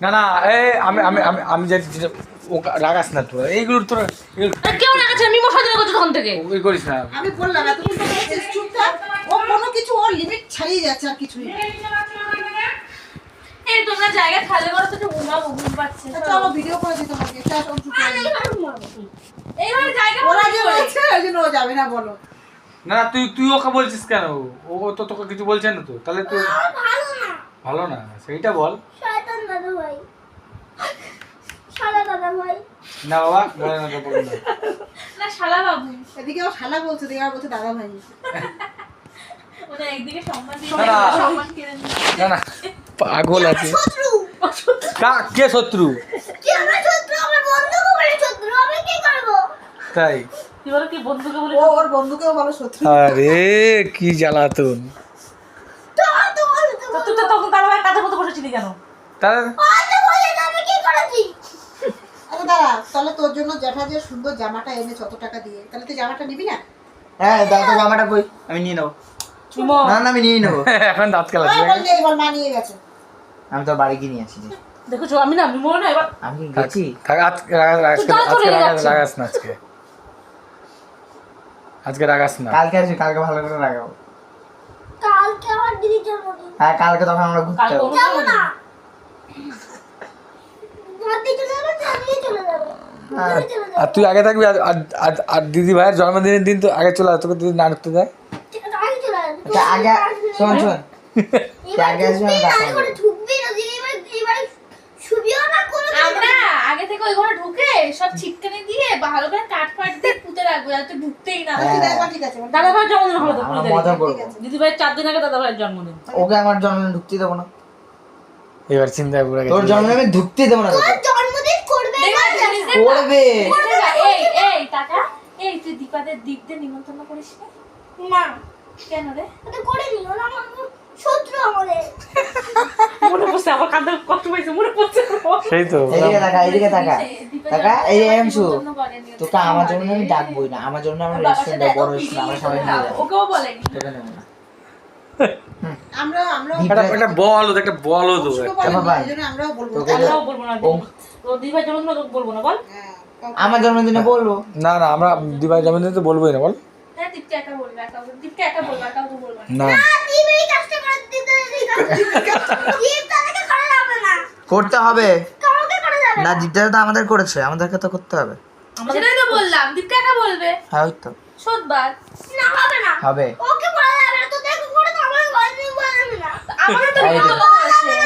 না না আমি আমি আমি আমি যেটা ও রাগাস না তোরা এইগুলো তোরা কেউ রাগাচ্ছে আমি মশা দিনে করছি তখন থেকে ওই করিস না। আমি বললাম এতক্ষণ তো বলছিস চুপচাপ, ও কোনো কিছু ওর লিমিট ছাড়িয়ে যাচ্ছে আর কিছুই না। এই তোমরা জায়গা খালি করো তো উমা ঘুম পাচ্ছে চলো ভিডিও করে দিতে তোমাকে, চাষ ও চুপ করে এইভাবে জায়গা ওরা যে বলছে ওই জন্য ও যাবে না বলো। না না তুই ওকে বলছিস কেন? ও তো তোকে কিছু বলছে না তো, তাহলে তুই ভালো না সেইটা বল। শয়তান দাদা ভাই, শালা দাদা ভাই। না বাবা বলে না তো বলে না। না শালা বাবু এদিকে ও শালা বলছে, দিকে আর বলছে দাদা ভাই। ওটা একদিকে সম্মান দিয়ে না, না। সম্মান কেড়ে নিয়ে না না পাগল আছে। শত্রু কে শত্রু? কি আমার শত্রু, আমার বন্ধুকে বলে শত্রু, আমি কি করব? তাই তুই বলো কি বন্ধুকে বলে ও ওর বন্ধুকেও বলো শত্রু। আরে কি জ্বালাতন। তুই তো তখন তার ভাই কাছে মতো বসেছিলি কেন? তাহলে আমি কি করেছি? আচ্ছা দাঁড়া, তাহলে তোর জন্য জ্যাঠা যে সুন্দর জামাটা এনেছে অত টাকা দিয়ে, তাহলে তুই জামাটা নিবি না? হ্যাঁ দাও তো জামাটা কই, আমি নিয়ে নেবো। চুমো না না আমি নিয়ে নেবো, এখন দাঁত হ্যাঁ খেলাচ্ছি। বললে এবার মা নিয়ে গেছে। আমি তো বাড়ি গিয়ে নিয়ে আসি। দেখো আমি না আমি মনে না এবার আমি গেছি। থাক আজকে রাগাস না আজকে। আজকে রাগাস না। কালকে আসি, কালকে ভালো করে লাগাবো। কালকে আমার দিদির জন্মদিন। হ্যাঁ কালকে তখন আমরা ঘুরতে কালকে যাবো। যাবো না। ঘরে চলে যাবে, চালিয়ে চলে যাবে। ঘরে চলে যাবে। আর তুই আগে থাকবি আর দিদি ভাইয়ের জন্মদিনের দিন তো আগে চলে তোকে দিদি না ঢুকতে দেয়। ঠিক আছে, আগে চলে যাবে। আচ্ছা আগে শোন শোন, তুই আগে আসবি আমি এবার ডাকবো। ঘরে ঢুকবি না, দিদি এবারে শুবিও না কোনো কিছু আমরা আগে থেকে ওই ঘরে ঢুকে সব ছিটকানি দিয়ে ভালো করে কাট ফাট দিয়ে পুঁতে রাখবো যাতে ঢুকতেই না ঠিক আছে, এবার ঠিক আছে। দাদা ভাইয়ের জন্মদিন হলো তো আমরা 15 মজা তারিখে। করবো। দিদি ভাইয়ের 4 দিন আগে দাদা ভাইয়ের জন্মদিন। ওকে আমার জন্মদিন ঢুকতে দেবো না, এবার চিন্তায় পড়ে তোর গেছি। জন্মদিন আমি ঢুকতে দেবো না তোকে। জন্মদিন করবে দেখবা, না। জিনিস দেখবা? করবে। দেখবা, এই টাকা এই তুই দীপাদের দীপদের নিমন্ত্রণ করিস না? না, কেন রে? এটা করে নিও না, আমার শত্রু আমাদের। মনে পড়ছে আমার কাঁদতে কষ্ট পাইছে মনে পড়ছে সেই তো এদিকে তাকা, এদিকে তাকা, তাকা। এই অংশু, নিমন্ত্রণ করেনি ওদের। তোকে আমার জন্য আমি ডাকবোই না, আমার জন্য আমরা বাবার সাথে রেস্টুরেন্টে এত বড় পিড়ি রেস্টুরেন্ট আমরা সবাই নিয়ে যাবো, ওকেও বলেনি। তোকে নেবো না। আমরা একটা বল একটা বলো তো শুরু একটা। বলেনি, ভাই। এই জন্য আমরাও বলবো। তোকে আমরাও বলবো না তো দিদি ভাইয়ের জন্মদিন তোকে বলবো না বল হ্যাঁ, আমার জন্মদিনে বলবো। না না আমরা দিদি ভাইয়ের জন্মদিনে তো বলবোই না বল। হ্যাঁ দীপকে একা বলবে দীপকে একা বলবে একা তো বলবে না না দিদি এই কাজটা করে দিতে দিদি তাদেরকে করা যাবে না। করতে হবে কাউকে করা যাবে না, জিজ্ঞাসা তো আমাদের করেছে, আমাদেরকে তো করতে হবে। সেটাই তো বললাম দীপকে একা বলবে হ্যাঁ ওই তো শোধবার না, হবে না। হবে। ওকে করা যাবে না, তো দেখো করে তো আমার ঘরে নিয়ে বলা যাবে না। আমারও তো এই তো। নিমন্ত্রণ